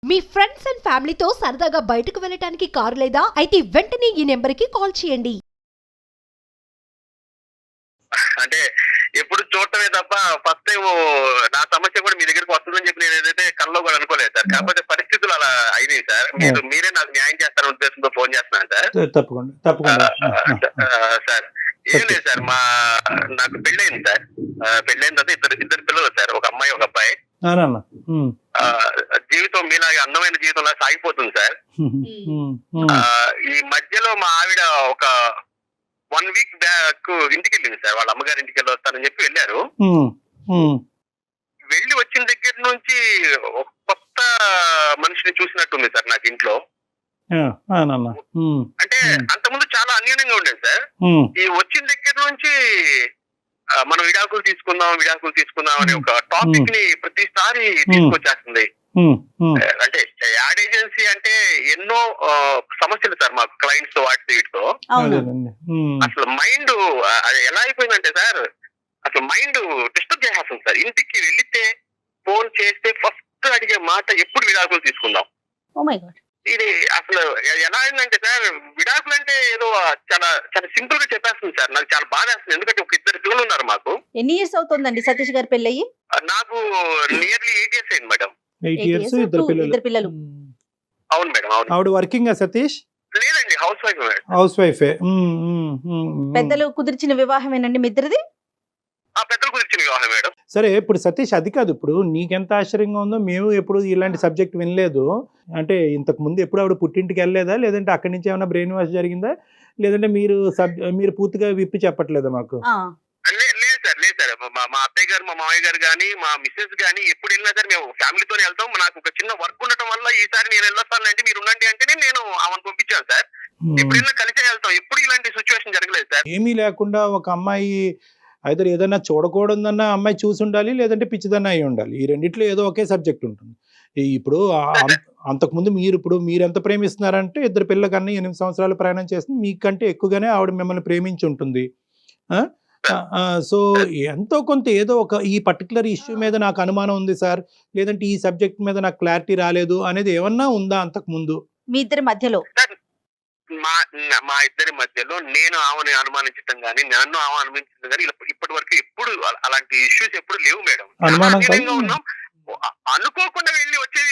Me friends and ఫ్యామిలీతో సరదాగా బయటకు వెళ్ళటానికి కారు లేదా అయితే వెంటనే ఈ నెంబర్కి కాల్ చేయండి. అంటే ఎప్పుడు చూడటమే తప్ప ఫస్ట్ టైం నా సమస్య కూడా మీ దగ్గరికి వస్తుందని చెప్పి నేను ఏదైతే కల్లో కూడా అనుకోలేదు సార్. కాకపోతే పరిస్థితులు అలా అయినాయి సార్. మీరే నాకు న్యాయం చేస్తారనే ఉద్దేశంతో ఫోన్ చేస్తున్నాను సార్. తప్పకుండా సార్ ఏం లేదు సార్, నాకు పెళ్ళయింది సార్. పెళ్ళైన తర్వాత ఇద్దరు పిల్లలు సార్, ఒక అమ్మాయి ఒక అబ్బాయి. జీవితం మీలాగే అందమైన జీవితంలా సాగిపోతుంది సార్. ఈ మధ్యలో మా ఆవిడ ఒక 1 వీక్ బ్యాక్ ఇంటికి వెళ్ళింది సార్. వాళ్ళ అమ్మగారి ఇంటికి వెళ్ళి వస్తానని చెప్పి వెళ్ళారు. వెళ్ళి వచ్చిన దగ్గర నుంచి ఒక కొత్త మనిషిని చూసినట్టుంది సార్ నాకు ఇంట్లో. అంటే అంతకుముందు చాలా అన్యూనంగా ఉండేది సార్. ఈ వచ్చిన దగ్గర నుంచి మనం విడాకులు తీసుకుందాం అనే ఒక టాపిక్ ని ప్రతిసారి తీసుకొచ్చేస్తుంది. అంటే యాడ్ ఏజెన్సీ అంటే ఎన్నో సమస్యలు సార్ మాకు క్లయింట్స్ తో వీటితో. అసలు మైండ్ ఎలా అయిపోయిందంటే సార్, అసలు మైండ్ డిస్టర్బ్ చేసేస్తుంది సార్. ఇంటికి వెళితే ఫోన్ చేస్తే ఫస్ట్ అడిగే మాట ఎప్పుడు విడాకులు తీసుకుందాం. ఇది అసలు ఎలా అయిందంటే సార్, విడాకులు అంటే ఏదో చాలా చాలా సింపుల్ గా చెప్పేస్తుంది సార్. నాకు చాలా బాధ వేస్తుంది. ఎందుకంటే ఒక 2 పిల్లలు ఉన్నారు మాకు. ఎన్ని ఇయర్స్ అవుతుందండి సతీష్ గారి పెళ్ళయి? నాకు నియర్లీ 8 years అయింది మేడం. 8 years, ఇద్దరు పిల్లలు. అవును మేడం, అవును. ఆవిడ వర్కింగ్ సతీష్? లేదండి, హౌస్ వైఫ్ మేడం. హౌస్ వైఫే. పెద్దలు కుదిర్చిన వివాహమేనండి మీ ఇద్దరిది? ఆ పెద్దలు కుదిర్చిన వివాహం మేడం. సరే, ఇప్పుడు సతీష్ అది కాదు, ఇప్పుడు నీకెంత ఆశ్చర్యంగా ఉందో, మేము ఎప్పుడు ఇలాంటి సబ్జెక్ట్ వినలేదు. అంటే ఇంతకు ముందు ఎప్పుడు ఆవిడ పుట్టింటికి వెళ్ళలేదా, లేదంటే అక్కడి నుంచి ఏమైనా బ్రెయిన్ వాష్ జరిగిందా, లేదంటే మీరు పూర్తిగా విప్పి చెప్పట్లేదా మాకు? లేదు సార్, మా అత్తయ్య గారు, మా మామయ్య గారు గానీ, మా మిస్సెస్ గానీ ఎప్పుడు వెళ్ళినా సార్ మేము ఫ్యామిలీతోనే వెళ్తాం. నాకు ఒక చిన్న వర్క్ ఉండటం వల్ల ఈసారి నేను వెళ్ళొస్తానంటే మీరు ఉండండి అంటేనే నేను ఆమెను పంపించాను సార్. ఎప్పుడైనా కలిసే వెళ్తాం. ఎప్పుడు ఇలాంటి సిచ్యువేషన్ జరగలేదు సార్. ఏమీ లేకుండా ఒక అమ్మాయి అయితే ఏదైనా చూడకూడదన్న అమ్మాయి చూసి ఉండాలి, లేదంటే పిచ్చిదన్న అయి ఉండాలి. ఈ రెండిట్లో ఏదో ఒకే సబ్జెక్ట్ ఉంటుంది. ఇప్పుడు అంతకుముందు మీరు ఎంత ప్రేమిస్తున్నారంటే, 2 పిల్లల కన్నా 8 సంవత్సరాలు ప్రయాణం చేస్తుంది, మీకంటే ఎక్కువగానే ఆవిడ మిమ్మల్ని ప్రేమించి ఉంటుంది. సో ఎంతో కొంత ఏదో ఒక ఈ పర్టికులర్ ఇష్యూ మీద నాకు అనుమానం ఉంది సార్, లేదంటే ఈ సబ్జెక్ట్ మీద నాకు క్లారిటీ రాలేదు అనేది ఏమన్నా ఉందా అంతకు ముందు మీ ఇద్దరి మధ్యలో? మా ఇద్దరి మధ్యలో నేను ఆమెను అనుమానించడం గానీ, నన్ను ఆమె అనుమానించడం గానీ ఇప్పటి వరకు ఎప్పుడు అలాంటి ఇష్యూస్ ఎప్పుడు లేవు మేడం. ఉన్నాం, అనుకోకుండా వెళ్ళి వచ్చేది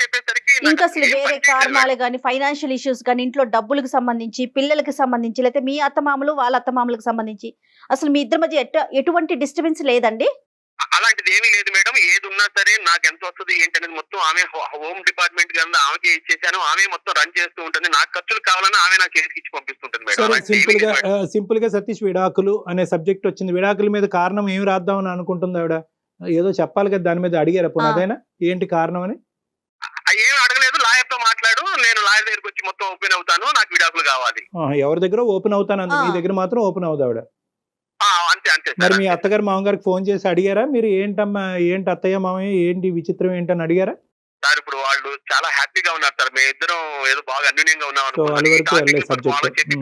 చెప్పేసరికి ఇంకా అసలు వేరే కారణాలు గానీ, ఫైనాన్షియల్ ఇష్యూస్ గానీ, ఇంట్లో డబ్బులకు సంబంధించి, పిల్లలకి సంబంధించి, లేకపోతే మీ అత్తమామలు వాళ్ళ అత్తమామలకు సంబంధించి అసలు మీ ఇద్దరి మధ్య ఎటువంటి డిస్టర్బెన్స్ లేదండి? అలాంటిది ఏమీ లేదు మేడం. ఏది ఉన్నా సరే నాకు ఎంత వస్తుంది ఏంటనేది మొత్తం ఆమె హోమ్ డిపార్ట్మెంట్ కింద ఆమెకి ఇచ్చేసాను. ఆమె మొత్తం రన్ చేస్తూ ఉంటుంది. నాకు ఖర్చులు కావాలని ఆమె నాకు చేతికి ఇచ్చి పంపిస్తుంటుంది మేడం. సింపుల్ గా సతీష్ విడాకులు అనే సబ్జెక్ట్ వచ్చింది. విడాకుల మీద కారణం ఏమి రాద్దామని అనుకుంటుంది ఆవిడ? ఏదో చెప్పాలి కదా, దాని మీద అడిగారా పునాదైనా ఏంటి కారణం అని? ఏమి అడగలేదు. లాయర్ తో మాట్లాడు, నేను లాయర్ దగ్గరికి వచ్చి మొత్తం ఓపెన్ అవుతాను, నాకు విడాకులు కావాలి. ఎవరి దగ్గర ఓపెన్ అవుతాను అంది, మీ దగ్గర మాత్రం ఓపెన్ అవుతా ఆవిడ? అంతే. మరి మీ అత్తగారు మామగారికి ఫోన్ చేసి అడిగారా మీరు, ఏంటమ్మా ఏంటి అత్తయ్య మామయ్య ఏంటి విచిత్రం ఏంటని అడిగారా సార్? ఇప్పుడు వాళ్ళు చాలా హ్యాపీగా ఉన్నారు సార్. మేము ఇద్దరం ఏదో బాగా అన్యూన్యంగా ఉన్నాం.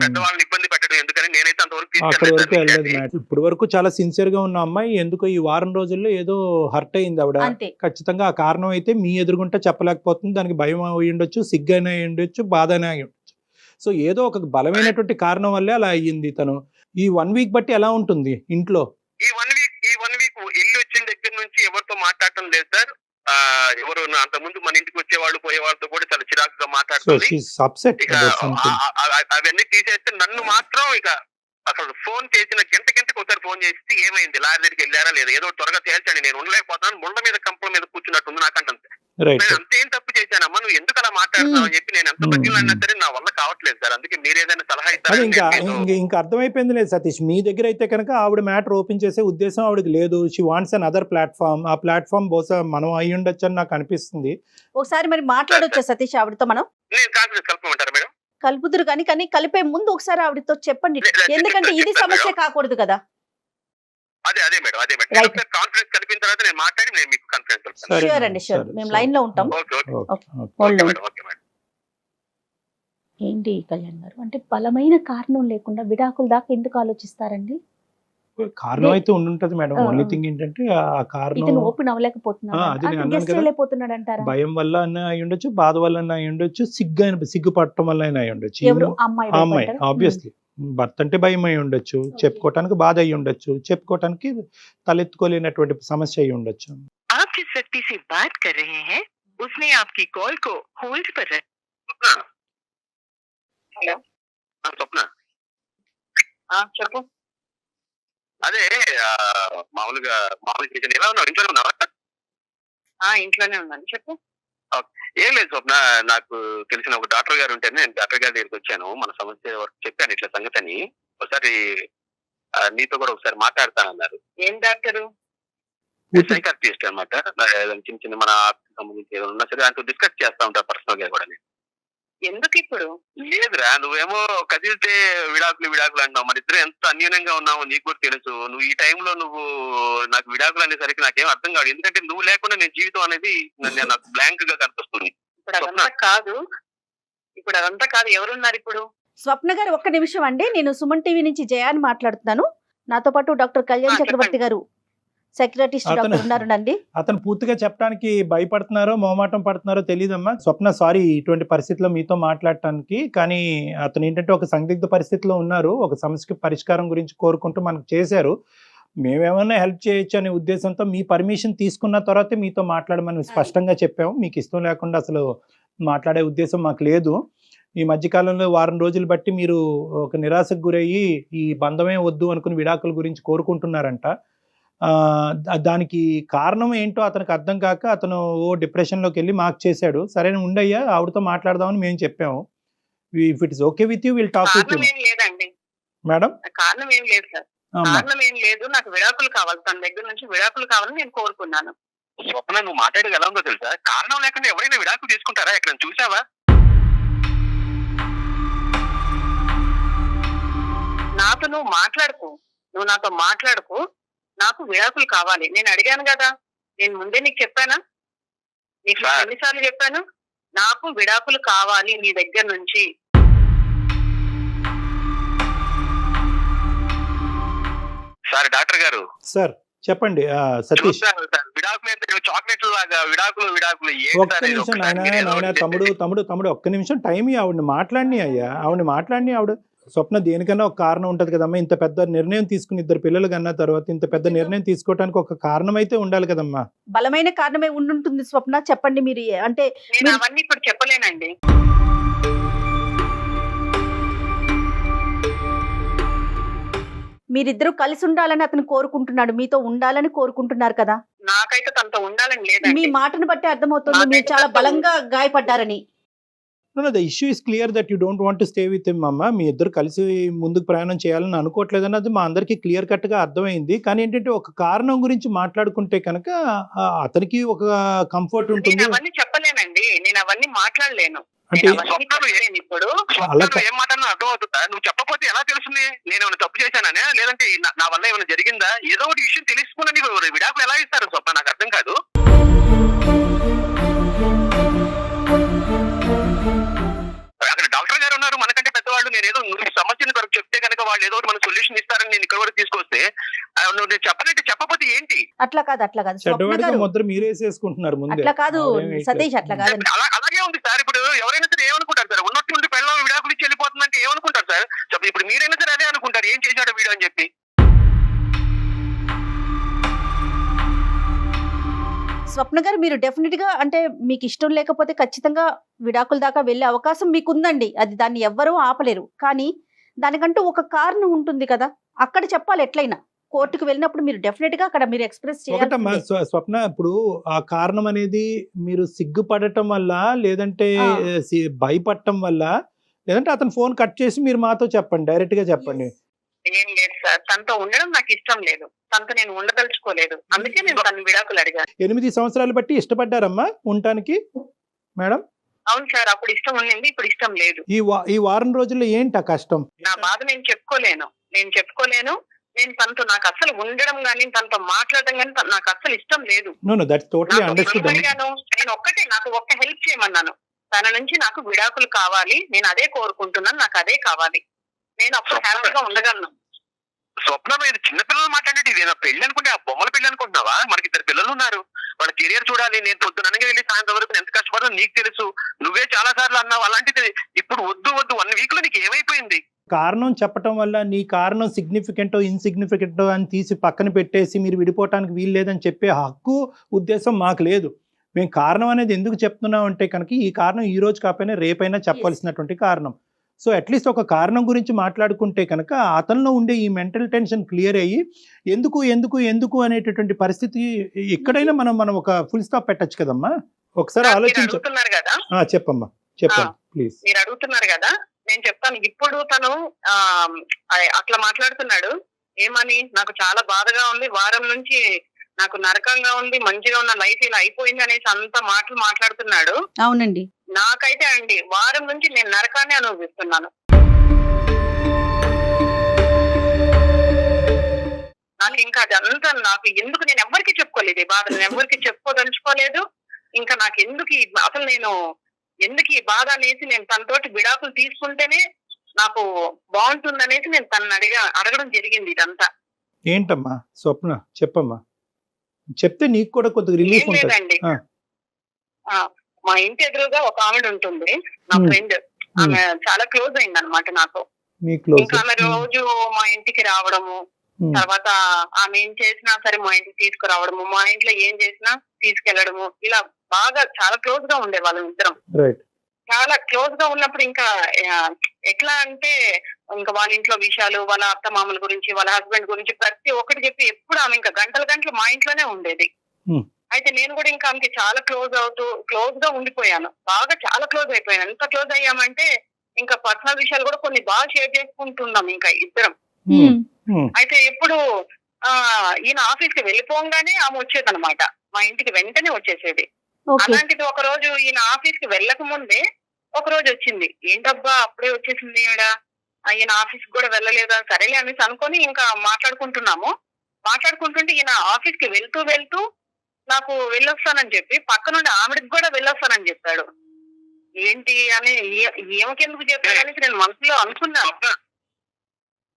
పెద్దవాళ్ళని ఇబ్బంది పెట్టడం ఎందుకని నేనైతే అక్కడి వరకు వెళ్ళలేదు. ఇప్పుడు వరకు చాలా సిన్సియర్ గా ఉన్న అమ్మాయి ఎందుకో ఈ వారం రోజుల్లో ఏదో హర్ట్ అయింది ఆవిడ. ఖచ్చితంగా ఆ కారణం అయితే మీ ఎదురుగుంటే చెప్పలేకపోతుంది. దానికి భయం అయి ఉండొచ్చు, సిగ్గైనా అయి ఉండొచ్చు, బాధ అయినా అయి ఉండొచ్చు. సో ఏదో ఒక బలమైనటువంటి కారణం వల్లే అలా అయ్యింది తను. ఈ 1 వీక్ బట్టి ఎలా ఉంటుంది ఇంట్లో? ఈ వన్ వీక్ ఇల్లు వచ్చిన దగ్గర నుంచి ఎవరితో మాట్లాడటం లేదు సార్. ఎవరు అంతకుముందు మన ఇంటికి వచ్చేవాళ్ళు పోయే వాళ్ళతో కూడా చాలా చిరాకుగా మాట్లాడుతుంది. అవన్నీ తీసేస్తే నన్ను మాత్రం ఇక అసలు ఫోన్ చేసిన గంటకి ఒకసారి ఫోన్ చేసి ఏమైంది, లాయర్ దగ్గరికి వెళ్ళారా లేదా, ఏదో త్వరగా తేల్చండి, నేను ఉండలేకపోతాను, ముళ్ళ మీద కంపల మీద కూర్చున్నట్టుంది నాకంటే. నేను అంతేం తప్పు చేశానమ్మా, నువ్వు ఎందుకు అలా మాట్లాడుతున్నావు అని చెప్పి నేను ఎంత బతికినా సరే నా వల్ల కావట్లేదు సార్. అందుకే మీరు ఏదైనా సలహా ఇస్తారా? ఇంకా అర్థమైపోయింది లేదు సతీష్. మీ దగ్గర అయితే కనుక ఆవిడ మ్యాటర్ ఓపెన్ చేసే ఉద్దేశం ఆవిడకి లేదు. She wants an other platform. ఆ ప్లాట్ఫామ్ బహుశా మనం అయి ఉండొచ్చు అని నాకు అనిపిస్తుంది. ఒకసారి మరి మాట్లాడొచ్చా సతీష్ ఆవిడతో? మనం నేను కాన్ఫరెన్స్ కలుపుకుంటారా మేడం? కలుపుదురు కానీ కలిపే ముందు ఒకసారి ఆవిడతో చెప్పండి, ఎందుకంటే ఇది సమస్య కాకూడదు కదా. అదే మేడం. కాన్ఫరెన్స్ కలిపిన తర్వాత నేను మాట్లాడి నేను మీకు కాన్ఫరెన్స్. షూర్ అండి, షూర్. మేము లైన్ లో ఉంటాం. ఏంటి కళ్యాణ్ గారు, అంటే బలమైన కారణం లేకుండా విడాకుల దాకా ఎందుకు ఆలోచిస్తారండి? కారణం అయితే ఉండుంటది మేడం. ఆ. ఓన్లీ థింగ్ ఏంటంటే ఆ కారణం ఇతను ఓపెన్ అవ్వలేకపోతున్నాడు, అది నేను అన్నాను గెస్ట్ కదా. వెళ్ళిపోతున్నాడు అంటారా? భయం వల్ల అయినా అయి ఉండొచ్చు, బాధ వల్ల అయినా అయి ఉండొచ్చు, సిగ్గుపడటం వల్ల అయినా అయి ఉండొచ్చు. ఎవరు అమ్మాయి ఆ అమ్మాయి భయపడ్డారా? ఆబ్వియస్లీ భర్త అంటే భయం అయి ఉండొచ్చు, చెప్పుకోవటానికి బాధ అయి ఉండొచ్చు, చెప్పుకోవటానికి తలెత్తుకోలేనటువంటి సమస్య అయి ఉండొచ్చు. आप जिस व्यक्ति से बात कर रहे हैं उसने आपकी कॉल को होल्ड पर रख। హలో స్వప్న, చెప్పు. అదే మామూలుగా చేశాను. ఎలా ఉన్నావు? ఇంట్లోనే ఉన్నావా? ఇంట్లోనే ఉన్నాను, చెప్పు. ఏం లేదు స్వప్న, నాకు తెలిసిన ఒక డాక్టర్ గారు ఉంటేనే నేను డాక్టర్ గారి దగ్గరికి వచ్చాను. మన సమస్య వరకు చెప్పాను ఇట్లా సంగతి అని. ఒకసారి నీతో కూడా ఒకసారి మాట్లాడతానన్నారు. ఏం డాక్టరు? సైకాట్రిస్ట్ అనమాట. చిన్న చిన్న మన సంబంధించి ఏదైనా ఉన్నా సరే ఆయనతో డిస్కస్ చేస్తా ఉంటారు పర్సనల్ గా కూడా. ఎందుకు ఇప్పుడు? లేదురా, నువ్వేమో కదిలితే విడాకులు అంటావు. మన ఇద్దరు ఎంత అన్యూనంగా ఉన్నావో నీకు కూడా తెలుసు. నువ్వు ఈ టైంలో నువ్వు నాకు విడాకులు అనేసరికి నాకేం అర్థం కాదు. ఎందుకంటే నువ్వు లేకుండా నేను జీవితం అనేది నాకు బ్లాంక్ గా కనిపిస్తుంది. ఇప్పుడు అదంతా కాదు. ఎవరున్నారు ఇప్పుడు? స్వప్న గారు ఒక్క నిమిషం అండి, నేను సుమన్ టీవీ నుంచి జయాని మాట్లాడుతున్నాను. నాతో పాటు డాక్టర్ కళ్యాణ్ చక్రవర్తి గారు, సైకియాట్రిస్ట్ డాక్టర్ ఉన్నారండి. అతను పూర్తిగా చెప్పడానికి భయపడుతున్నారో మొహమాటం పడుతున్నారో తెలియదమ్మా. స్వప్న సారీ ఇటువంటి పరిస్థితిలో మీతో మాట్లాడటానికి. కానీ అతను ఏంటంటే ఒక సందిగ్ధ పరిస్థితిలో ఉన్నారు. ఒక సమస్యకి పరిష్కారం గురించి కోరుకుంటూ మనకు చేశారు. మేమేమన్నా హెల్ప్ చేయొచ్చు అనే ఉద్దేశంతో మీ పర్మిషన్ తీసుకున్న తర్వాతే మీతో మాట్లాడమని స్పష్టంగా చెప్పాము. మీకు ఇష్టం లేకుండా అసలు మాట్లాడే ఉద్దేశం మాకు లేదు. ఈ మధ్యకాలంలో వారం రోజులు బట్టి మీరు ఒక నిరాశకు గురయ్యి ఈ బంధమే వద్దు అనుకుని విడాకుల గురించి కోరుకుంటున్నారంట. దానికి కారణం ఏంటో అతనికి అర్థం కాక అతను డిప్రెషన్లోకి వెళ్ళి మాకు చేశాడు. సరే ఉండయ్యా, ఆవిడతో మాట్లాడదామని మేము చెప్పాము. If it is okay with you will talk with you. లేదండి మేడం, కారణం ఏం లేదు సార్. కారణం ఏం లేదు. నాకు విడాకులు కావాలి, తన దగ్గర నుంచి విడాకులు కావాలని నేను కోరుకున్నాను. స్వప్న, నువ్వు మాట్లాడేది ఎలా ఉందో తెలుసా? కారణం లేకుండా ఎవరైనా విడాకులు తీసుకుంటారా? ఎక్కడ చూసావా? నాతో నువ్వు నాతో మాట్లాడుకు. నాకు విడాకులు కావాలి. నేను అడిగాను కదా, నేను ముందే నీకు చెప్పానా? నీకు ఎన్నిసార్లు చెప్పాను? నాకు విడాకులు కావాలి నీ దగ్గర నుంచి. సార్ డాక్టర్ గారు. సార్ చెప్పండి. సతీష్, విడాకులు చాక్లెట్లు లాగా విడాకులు ఒక్క నిమిషం నాయన తమ్ముడు ఒక్క నిమిషం టైం ఆవిడని మాట్లాడిని అయ్యా. ఆవిడని మాట్లాడిని. ఆవిడ స్వప్న దేనికన్నా ఒక కారణం ఉంటది కదమ్మా. ఇంత పెద్ద నిర్ణయం తీసుకుని ఇద్దరు పిల్లలు కన్నా తర్వాత ఇంత పెద్ద నిర్ణయం తీసుకోవడానికి ఒక కారణం అయితే ఉండాలి కదమ్మా. బలమైన కారణమే ఉండుంటుంది స్వప్న, చెప్పండి మీరు. అంటే నేను అవన్నీ ఇప్పుడు చెప్పలేనండి. మీరిద్దరూ కలిసి ఉండాలని అతను కోరుకుంటున్నాడు, మీతో ఉండాలని కోరుకుంటున్నారు కదా. నాకైతే తనతో ఉండాలని మీ లేదండి. మాటను బట్టి అర్థమవుతుంది మీరు చాలా బలంగా గాయపడ్డారని. The issue is clear that you don't want to stay with him అమ్మ. మీ ఇద్దరు కలిసి ముందుకు ప్రయాణం చేయాలని అనుకోవట్లేదు అన్నది మా అందరికీ క్లియర్ కట్ గా అర్థమైంది. కానీ ఏంటంటే ఒక కారణం గురించి మాట్లాడుకుంటే కనుక అతనికి ఒక కంఫర్ట్ ఉంటుంది. నేను అవన్నీ చెప్పలేనండి, నేను అవన్నీ మాట్లాడలేను. అంటే ఇప్పుడు ఏం మాట్లాడినా అర్థం అవుతుందా? నువ్వు చెప్పకపోతే ఎలా తెలుస్తుంది నేను ఏమైనా తప్పు చేశాననే, లేదంటే నా వల్ల ఏమైనా జరిగిందా? ఏదో ఒకటి విషయం తెలుసుకుని విడాకులు ఎలా ఇస్తారు స్వప్న? నాకు అర్థం కాదు. అక్కడ డాక్టర్ గారు ఉన్నారు, మనకంటే పెద్దవాళ్ళు. నేను ఏదో సమస్యను కొరకు చెప్తే కనుక వాళ్ళు ఏదో మన సొల్యూషన్ ఇస్తారని నేను ఇక్కడ వరకు తీసుకొస్తే నువ్వు నేను చెప్పనంటే చెప్పకపోతే ఏంటి? అట్లా కాదు స్వప్న గారు, ముద్ర మీరేసేసుకుంటున్నారు ముందే. అట్లా కాదు సతీష్, అట్లా కాదు. అలాగే ఉంది సార్. ఇప్పుడు ఎవరైనా సరే ఏమనుకుంటారు సార్? ఉన్నట్టుండి పెళ్ళం విడాకులు ఇచ్చి వెళ్ళిపోతుందంటే ఏమనుకుంటారు సార్? ఇప్పుడు మీరైనా సరే అదే అనుకుంటారు, ఏం చేశాడో వీడు అని చెప్పి. స్వప్న గారు, మీరు డెఫినెట్ గా అంటే మీకు ఇష్టం లేకపోతే ఖచ్చితంగా విడాకుల దాకా వెళ్ళే అవకాశం మీకుందండి. అది దాన్ని ఎవ్వరూ ఆపలేరు. కానీ దానికంటూ ఒక కారణం ఉంటుంది కదా, అక్కడ చెప్పాలి. ఎట్లయినా కోర్టుకు వెళ్ళినప్పుడు మీరు డెఫినెట్ గా అక్కడ మీరు ఎక్స్ప్రెస్ ఒకటమ్మా చేయాలి. స్వప్న, ఇప్పుడు ఆ కారణం అనేది మీరు సిగ్గుపడటం వల్ల, లేదంటే భయపడటం వల్ల, లేదంటే అతను ఫోన్ కట్ చేసి మీరు మాతో చెప్పండి, డైరెక్ట్ గా చెప్పండి. ఏం లేదు సార్, తనతో ఉండడం నాకు ఇష్టం లేదు. తనతో నేను ఉండదలుచుకోలేదు. అందుకే నేను తన విడాకులు అడిగాను. 8 సంవత్సరాలు బట్టి ఇష్టపడ్డారమ్మా ఉండటానికి మేడం? అవును సార్, అప్పుడు ఇష్టం ఉండింది, ఇప్పుడు ఇష్టం లేదు. ఈ వారం రోజుల్లో ఏంటి ఆ కష్టం? నా బాధ నేను చెప్పుకోలేను. నేను తనతో నాకు అసలు ఉండడం గానీ, తనతో మాట్లాడడం గానీ నాకు అసలు ఇష్టం లేదు. That's totally understood. నేను నాకు ఒక్క హెల్ప్ చేయమన్నాను. తన నుంచి నాకు విడాకులు కావాలి, నేను అదే కోరుకుంటున్నాను, నాకు అదే కావాలి. నేను అప్పుడు హ్యాపీగా ఉండగలను. స్వప్న ఇది చిన్నపిల్లలు మాట్లాడేది, ఇదేనా పెళ్లి అనుకుంటే ఆ బొమ్మల పెళ్లి అనుకుంటున్నావా? మనకి 2 పిల్లలు ఉన్నారు, వాళ్ళ కెరియర్ చూడాలి. నేను పొద్దుననగా వెళ్ళి సాయంత్రం వరకు ఎంత కష్టపడదో నీకు తెలుసు, నువ్వే చాలా సార్లు అన్నావు. అలాంటిది ఇప్పుడు వద్దు 1 వీక్ లో నీకు ఏమైపోయింది? కారణం చెప్పటం వల్ల నీ కారణం సిగ్నిఫికెంటో ఇన్సిగ్నిఫికెంటో అని తీసి పక్కన పెట్టేసి మీరు విడిపోవటానికి వీలు లేదని చెప్పే హక్కు ఉద్దేశం మాకు లేదు. మేము కారణం అనేది ఎందుకు చెప్తున్నాం అంటే కనుక ఈ కారణం ఈ రోజు కాకపోయినా రేపైనా చెప్పవలసినటువంటి కారణం. సో అట్లీస్ట్ ఒక కారణం గురించి మాట్లాడుకుంటే కనుక అతనిలో ఉండే ఈ మెంటల్ టెన్షన్ క్లియర్ అయ్యి ఎందుకు ఎందుకు ఎందుకు అనేటటువంటి పరిస్థితి ఎక్కడైనా మనం ఒక ఫుల్ స్టాప్ పెట్టచ్చు కదమ్మా. ఒకసారి ఆలోచించు. అడుగుతున్నారు కదా, చెప్పమ్మా, చెప్పండి ప్లీజ్. మీరు అడుగుతున్నారు కదా, నేను చెప్తాను. ఇప్పుడు తను అట్లా మాట్లాడుతున్నాడు. ఏమని, నాకు చాలా బాధగా ఉంది, వారం నుంచి నాకు నరకంగా ఉంది, మంచిగా ఉన్న లైఫ్ ఇలా అయిపోయింది అనేసి అంత మాటలు మాట్లాడుతున్నాడు. అవునండి. నాకైతే అండి వారం నుంచి నేను నరకాన్ని అనుభవిస్తున్నాను. నాకు ఇంకా అదంతా నాకు ఎందుకు, నేను ఎవరికి చెప్పుకోలేదు ఈ బాధ, నేను ఎవరికి చెప్పుకోదలుచుకోలేదు. ఇంకా నాకు ఎందుకు అసలు నేను ఎందుకు ఈ బాధ అనేసి నేను తనతోటి విడాకులు తీసుకుంటేనే నాకు బాగుంటుంది అనేసి నేను తనని అడగడం జరిగింది. ఇదంతా ఏంటమ్మా స్వప్న, చెప్పమ్మా. చెప్తే నీకు కూడా కొద్దిగా రిలీఫ్ ఉంటుంది. లేదండి, మా ఇంటి ఎదురుగా ఒక ఆవిడ ఉంటుంది, నా ఫ్రెండ్. ఆమె చాలా క్లోజ్ అయింది అనమాట నాకు. ఇంకా ఆమె రోజు మా ఇంటికి రావడము, తర్వాత ఆమె ఏం చేసినా సరే మా ఇంటికి తీసుకురావడము, మా ఇంట్లో ఏం చేసినా తీసుకెళ్లడము, ఇలా బాగా చాలా క్లోజ్ గా ఉండే వాళ్ళం ఇద్దరం. చాలా క్లోజ్ గా ఉన్నప్పుడు ఇంకా ఎట్లా అంటే ఇంకా వాళ్ళ ఇంట్లో విషయాలు, వాళ్ళ అత్త మామల గురించి, వాళ్ళ హస్బెండ్ గురించి ప్రతి ఒక్కటి చెప్పి ఎప్పుడు ఆమె ఇంకా గంటలు మా ఇంట్లోనే ఉండేది. అయితే నేను కూడా ఇంకా ఆమెకి చాలా క్లోజ్ గా ఉండిపోయాను, బాగా చాలా క్లోజ్ అయిపోయాను. ఎంత క్లోజ్ అయ్యామంటే ఇంకా పర్సనల్ విషయాలు కూడా కొన్ని బాగా షేర్ చేసుకుంటున్నాం ఇంకా ఇద్దరం. అయితే ఎప్పుడు ఈయన ఆఫీస్ కి వెళ్ళిపోగానే ఆమె వచ్చేదన్నమాట, మా ఇంటికి వెంటనే వచ్చేసేది. అలాంటిది ఒక రోజు ఈయన ఆఫీస్ కి వెళ్ళక ముందే ఒక రోజు వచ్చింది. ఏంటబ్బా అప్పుడే వచ్చేసింది ఈయన ఆఫీస్ కూడా వెళ్ళలేదా, సరేలే అనేసి అనుకొని ఇంకా మాట్లాడుకుంటుంటే ఈయన ఆఫీస్ కి వెళ్తూ నాకు వెళ్ళొస్తానని చెప్పి పక్క నుండి ఆవిడకి కూడా వెళ్ళొస్తానని చెప్పాడు. ఏంటి అని ఏమకెందుకు చెప్పాడు అనేసి నేను మనసులో అనుకున్నాను.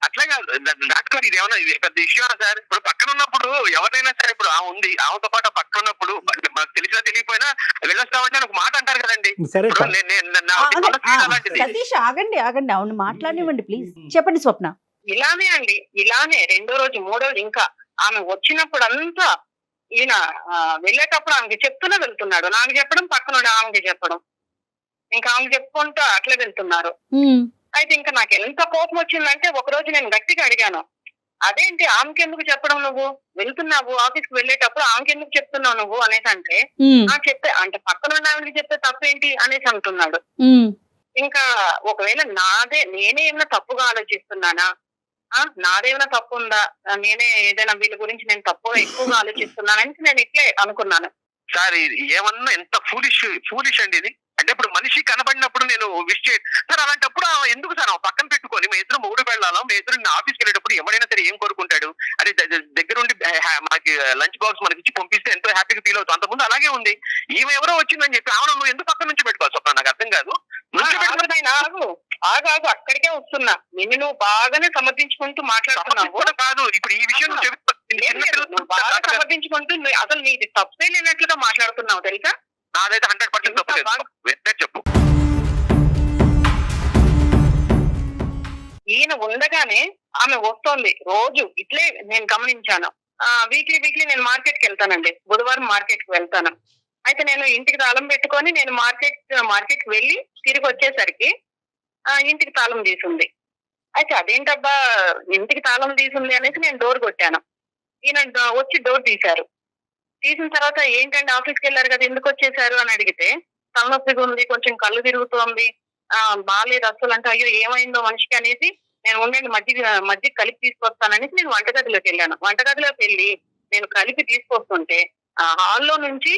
అట్లా కాదు డాక్టర్ గారు, ఇది ఏమన్నా పెద్ద ఇష్యూ సార్? ఇప్పుడు పక్కన ఉన్నప్పుడు ఎవరైనా సరే, ఇప్పుడు ఉంది ఆమెతో పాటు పక్కన ఉన్నప్పుడు మాకు తెలిసినా తెలియపోయినా వెళ్ళొస్తామంటే ఒక మాట అంటారు కదండి. సతీష్ ఆగండి, అవును మాట్లాడివ్వండి ప్లీజ్. చెప్పండి స్వప్న. ఇలానే 2వ రోజు 3వ రోజు ఇంకా ఆమె వచ్చినప్పుడు అంతా ఈయన వెళ్ళేటప్పుడు ఆమెకి చెప్తూనే వెళ్తున్నాడు. నాకు చెప్పడం, పక్కన ఆమెకి చెప్పడం, ఇంకా ఆమెకి చెప్పుకుంటూ అట్లా వెళ్తున్నారు. అయితే ఇంకా నాకు ఎంత కోపం వచ్చిందంటే ఒక రోజు నేను గట్టిగా అడిగాను, అదేంటి ఆమెకి ఎందుకు చెప్పడం, నువ్వు వెళ్తున్నావు ఆఫీస్ కి వెళ్ళేటప్పుడు ఆమెకి ఎందుకు చెప్తున్నావు నువ్వు అనేసి అంటే, చెప్తే అంటే పక్కన ఆమెకి చెప్తే తప్పేంటి అనేసి అంటున్నాడు. ఇంకా ఒకవేళ నేనే ఏమైనా తప్పుగా ఆలోచిస్తున్నానా, నాదేమైనా తప్పు ఉందా, నేనే ఏదైనా వీళ్ళ గురించి నేను ఎక్కువగా ఆలోచిస్తున్నానని నేను ఇట్లే అనుకున్నాను. సార్ ఏమన్నా ఎంత ఫూలిష్ అండి ఇది. అంటే ఇప్పుడు మనిషి కనబడినప్పుడు నేను విష్ చేయ సార్, అలాంటప్పుడు ఎందుకు సార్ పక్కన పెట్టుకొని మీ ఇద్దరు 3 వెళ్ళాలో, మీ ఇద్దరు ఆఫీస్కి వెళ్ళేటప్పుడు ఎవరైనా సరే ఏం కోరుకుంటాడు, అది దగ్గరుండి మనకి లంచ్ బాక్స్ మనకి ఇచ్చి పంపిస్తే ఎంతో హ్యాపీగా ఫీల్ అవుతాం. అంతకుముందు అలాగే ఉంది. ఈమె ఎవరో వచ్చిందని చెప్పి ఆమె నువ్వు ఎందుకు పక్కన నుంచి పెట్టుకోవాలి స్వప్న? నాకు అర్థం కాదు. ఆగు అక్కడికే వస్తున్నా, నిన్ను నువ్వు బాగానే సమర్థించుకుంటూ మాట్లాడుతున్నావు కాదు. ఇప్పుడు ఈ విషయం బాగా సమర్థించుకుంటూ అసలు నీది తప్పే లేనట్లుగా మాట్లాడుతున్నావు తెలుసా? నాదైతే 100% తప్పలేదు. చెప్పు. ఈయన ఉండగానే ఆమె వస్తోంది రోజు ఇట్లే నేను గమనించాను. వీక్లీ నేను మార్కెట్ కి వెళ్తానండి, బుధవారం మార్కెట్ కి వెళ్తాను. అయితే నేను ఇంటికి తాళం పెట్టుకొని నేను మార్కెట్ కి వెళ్ళి తిరిగి వచ్చేసరికి ఇంటికి తాళం తీసుంది. అయితే అదేంటబ్బా ఇంటికి తాళం తీసుంది అనేసి నేను డోర్ కొట్టాను. ఈయన వచ్చి డోర్ తీశారు. తీసిన తర్వాత ఏంటంటే ఆఫీస్కి వెళ్ళారు కదా ఎందుకు వచ్చేసారు అని అడిగితే, తలనొప్పిగా ఉంది, కొంచెం కళ్ళు తిరుగుతోంది, బాగాలేదు అసలు అంటే, అయ్యో ఏమైందో మనిషికి అనేసి నేను ఉండండి మధ్య కలిపి తీసుకొస్తాననేసి నేను వంటగదిలోకి వెళ్ళాను. వంటగదిలోకి వెళ్ళి నేను కలిపి తీసుకొస్తుంటే హాల్లో నుంచి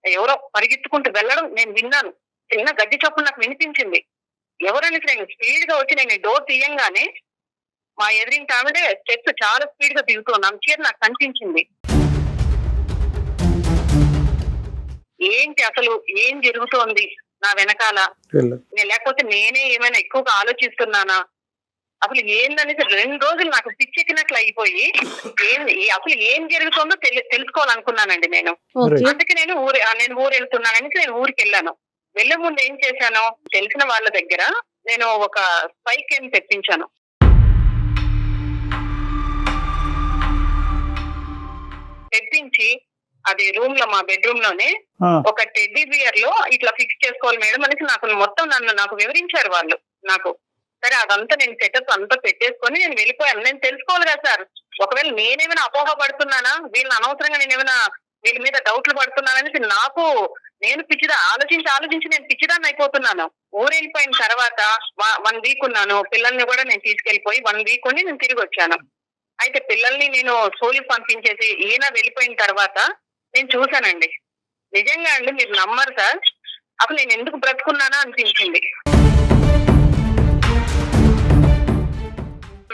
ఎవరో పరిగెత్తుకుంటూ వెళ్ళడం నేను విన్నాను. చిన్న గడ్డి చప్పుడు నాకు వినిపించింది. ఎవరనేసి నేను స్పీడ్ గా వచ్చి నేను డోర్ తీయంగానే మా ఎదురింటి ఆవిడే స్టెప్స్ చాలా స్పీడ్ గా దిగుతున్నాను. చీర నాకు కనిపించింది. ఏంటి అసలు ఏం జరుగుతోంది నా వెనకాల, లేకపోతే నేనే ఏమైనా ఎక్కువగా ఆలోచిస్తున్నానా అసలు ఏందనేసి 2 రోజులు నాకు పిచ్చెక్కినట్లు అయిపోయి అసలు ఏం జరుగుతుందో తెలుసుకోవాలనుకున్నానండి నేను. ఓకే. అందుకే నేను ఊరు వెళ్తున్నాననేసి నేను ఊరికి వెళ్ళాను. వెళ్లే ముందు ఏం చేశాను, తెలిసిన వాళ్ళ దగ్గర నేను ఒక స్పై క్యామ్ తెప్పించాను. తెప్పించి అది రూమ్ లో, మా బెడ్రూమ్ లోనే ఒక టెడ్డీ బియర్ లో ఇట్లా ఫిక్స్ చేసుకోవాలి మేడం అనేసి నాకు వివరించారు వాళ్ళు. నాకు సరే అదంతా నేను సెటప్ అంతా పెట్టేసుకొని నేను వెళ్ళిపోయాను. నేను తెలుసుకోవాలి కదా సార్, ఒకవేళ నేనేమైనా అపోహ పడుతున్నానా, వీళ్ళని అనవసరంగా నేనేమైనా వీళ్ళ మీద డౌట్లు పడుతున్నాననేసి నేను ఆలోచించి నేను పిచ్చిదాన్ని అయిపోతున్నాను. ఊరు వెళ్ళిపోయిన తర్వాత 1 వీక్ ఉన్నాను. పిల్లల్ని కూడా నేను తీసుకెళ్లిపోయి 1 వీక్ ఉండి నేను తిరిగి వచ్చాను. అయితే పిల్లల్ని నేను స్కూల్కి పంపించేసి ఈయన వెళ్ళిపోయిన తర్వాత నేను చూసానండి. నిజంగా అండి, మీరు నమ్మరు సార్, అసలు నేను ఎందుకు బ్రతుకున్నానా అనిపించింది.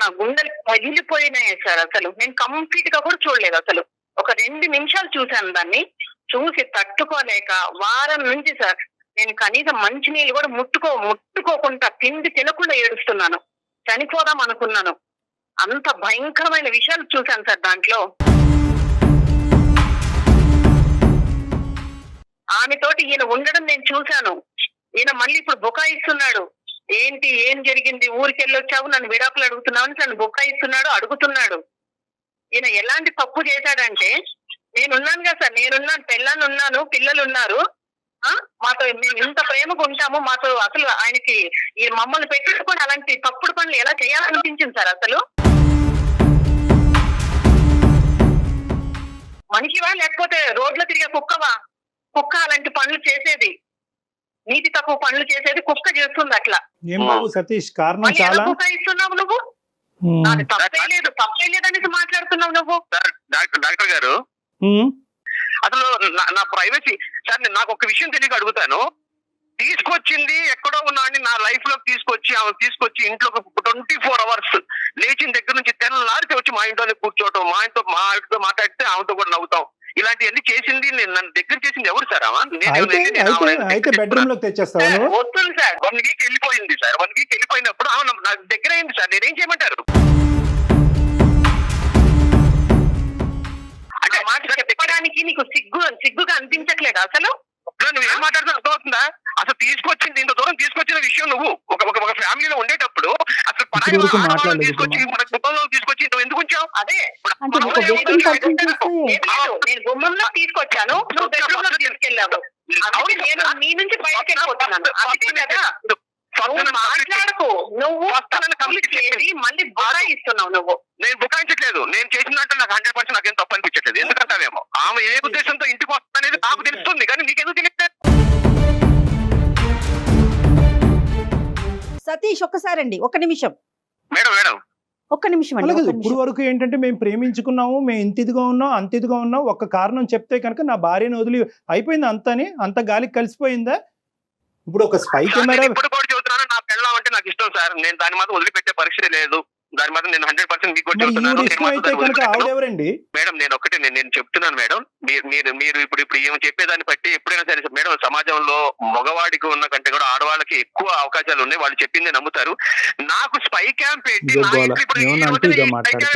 నా గుండెలు పగిలిపోయినాయి సార్. అసలు నేను కంప్లీట్ గా కూడా చూడలేదు. అసలు ఒక 2 నిమిషాలు చూశాను. దాన్ని చూసి తట్టుకోలేక వారం నుంచి సార్ నేను కనీసం మంచినీళ్ళు కూడా ముట్టుకోకుండా తిండి తినకుండా ఏడుస్తున్నాను. చనిపోదాం అనుకున్నాను. అంత భయంకరమైన విషయాలు చూశాను సార్ దాంట్లో. ఆమెతోటి ఈయన ఉండడం నేను చూశాను. ఈయన మళ్ళీ ఇప్పుడు బుకాయిస్తున్నాడు. ఏంటి, ఏం జరిగింది, ఊరికి వెళ్ళొచ్చావు, నన్ను విడాకులు అడుగుతున్నావు అని నన్ను బుకాయిస్తున్నాడు, అడుగుతున్నాడు. ఈయన ఎలాంటి తప్పు చేశాడంటే, నేనున్నాను కదా సార్, నేనున్నాను, పెళ్ళాన్ని ఉన్నాను, పిల్లలు ఉన్నారు, మాతో మేము ఇంత ప్రేమగా ఉంటాము, మాతో అసలు ఆయనకి ఈ మమ్మల్ని పెట్టుకొని అలాంటి తప్పుడు పనులు ఎలా చేయాలనిపించింది సార్. అసలు మనిషివా లేకపోతే రోడ్లో తిరిగే కుక్కవా? కుక్క అలాంటి పనులు చేసేది, నీతి తక్కువ పనులు చేసేది కుక్క చేస్తుంది అట్లా. ఏం బాబు సతీష్, కారణం చాలా ఇస్తున్నావు నువ్వు, నాది తప్పే లేదనేసి మాట్లాడుతున్నావు నువ్వు. డాక్టర్ గారు, అసలు నా ప్రైవసీ సార్, నాకు ఒక విషయం తెలియక అడుగుతాను. తీసుకొచ్చింది ఎక్కడో ఉన్నాడని నా లైఫ్ లోకి తీసుకొచ్చి ఇంట్లో 24 hours లేచిన దగ్గర నుంచి తెల్లారితే వచ్చి మా ఇంట్లోనే కూర్చోవటం, మా ఇంట్లో మాట్లాడితే ఆమెతో కూడా నవ్వుతాం, ఇలాంటివన్నీ చేసింది నన్ను దగ్గర చేసింది ఎవరు సార్? అయితే బెడ్రూమ్ లోకి తెచ్చేస్తాను. వస్తుంది సార్. 1 వీక్ వెళ్ళిపోయింది సార్. 1 వీక్ వెళ్ళిపోయినప్పుడు నా దగ్గర అయింది సార్. నేనేం చేయమంటారు? అంటే మాట చెప్పడానికి నీకు సిగ్గుగా అనిపించట్లేదు అసలు? నువ్వు ఏం మాట్లాడుతున్నా అర్థమవుతుందా? అసలు తీసుకొచ్చింది, ఇంత దూరం తీసుకొచ్చిన విషయం నువ్వు ఒక ఫ్యామిలీలో ఉండేటప్పుడు అసలు తీసుకొచ్చి మన కుటుంబంలో తీసుకొచ్చి నువ్వు ఎందుకు ఉంచావు? అదే నేను గుమ్మంలో తీసుకొచ్చాను, నువ్వు బెడ్రూమ్ లో తీసుకెళ్ళావు. నేను నీ నుంచి బయటకు వెళ్ళిపోతున్నాను. అందుకే కదా మాట్లాడుకో, నువ్వు మళ్ళీ బుకాయిస్తున్నావు. నువ్వు నేను బుకాయించట్లేదు. నేను చేసినట్టు నాకు 100% నాకేం తప్పు అనిపించట్లేదు. ఎందుకంటావేమో ఆమె ఏ ఉద్దేశంతో ఇంటికి వస్తా అనేది నాకు తెలుస్తుంది, కానీ నీకెందుకు తెలియదు? సతీష్ ఒక్కసారండి, ఒక్క నిమిషం మేడం ఒక్క నిమిషం అండి. అలాగే ఇప్పుడు వరకు ఏంటంటే మేము ప్రేమించుకున్నాము, మేము ఇంత ఇదిగా ఉన్నాం, అంత ఇదిగా ఉన్నాం, ఒక్క కారణం చెప్తే కనుక నా భార్యను వదిలి అయిపోయింది అంత గాలికి కలిసిపోయిందా? ఇప్పుడు ఒక స్పై కెమెరా ఇప్పుడు కూడా చెబుతున్నాను, నా పెళ్ళం అంటే నాకు ఇష్టం సార్. నేను దాని మాత్రం వదిలిపెట్టే పరిస్థితి లేదు. దాని మాత్రం నేను 100% మీకు కూడా చెప్తున్నాను. మేడం నేను చెప్తున్నాను మేడం, మీరు ఇప్పుడు ఏమో చెప్పేదాన్ని బట్టి ఎప్పుడైనా సరే మేడం, సమాజంలో మగవాడికి ఉన్న కంటే కూడా ఆడవాళ్ళకి ఎక్కువ అవకాశాలు ఉన్నాయి. వాళ్ళు చెప్పింది నమ్ముతారు. నాకు స్పై క్యామ్ పెట్టి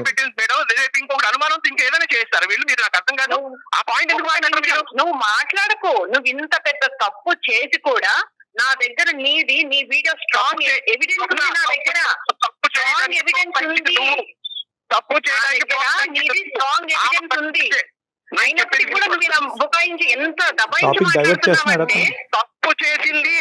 పెట్టింది మేడం, రేపు ఇంకొకటి అనుమానంతో ఇంకేదైనా చేస్తారు వీళ్ళు. మీరు నాకు అర్థం కాదు ఆ పాయింట్ ఎందుకు మాట్లాడరు? నువ్వు మాట్లాడకు. నువ్వు ఇంత పెద్ద తప్పు చేసి కూడా నా దగ్గర నీ వీడియో స్ట్రాంగ్ ఎవిడెన్స్ ఉంది. నా దగ్గర స్ట్రాంగ్ ఎవిడెన్స్ ఉంది. తప్పు చేయడానికి స్ట్రాంగ్ ఎవిడెన్స్ ఉంది. అయినప్పటికీ కూడా నువ్వు ఇలా బుకాయించి ఎంత దబాయించి మాట్లాడుతున్నావంటే, తప్పు చేసింది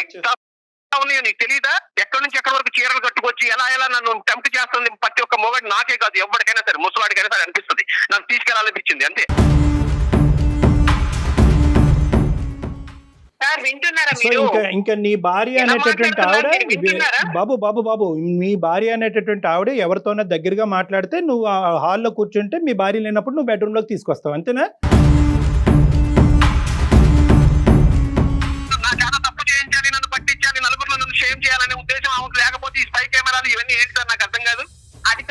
నీకు తెలీదా? ఎక్కడి నుంచి ఎక్కడి వరకు చీరలు కట్టుకొచ్చి ఎలా నన్ను టెంప్ట్ చేస్తుంది ప్రతి ఒక్క మొగడు. నాకే కాదు, ఎవరికైనా సరే, ముసలాడికైనా సరే అనిపిస్తుంది. నన్ను తీసుకెళ్లాలనిపించింది అంతే. ఇంకా నీ భార్య అనేటటువంటి ఆవిడ బాబు మీ భార్య అనేటటువంటి ఆవిడ ఎవరితోనే దగ్గరగా మాట్లాడితే నువ్వు ఆ హాల్లో కూర్చుంటే మీ భార్య లేనప్పుడు నువ్వు బెడ్రూమ్ లోకి తీసుకొస్తావు, అంతేనా? చాలా తప్పు చేయించాలి, నన్ను పట్టించాలి, నలుగురిలో నన్ను షేమ్ చేయాలనే ఉద్దేశం లేకపోతే ఈ స్పై కెమెరాలు ఇవన్నీ ఏంటి సార్? నాకు అర్థం కాదు. అది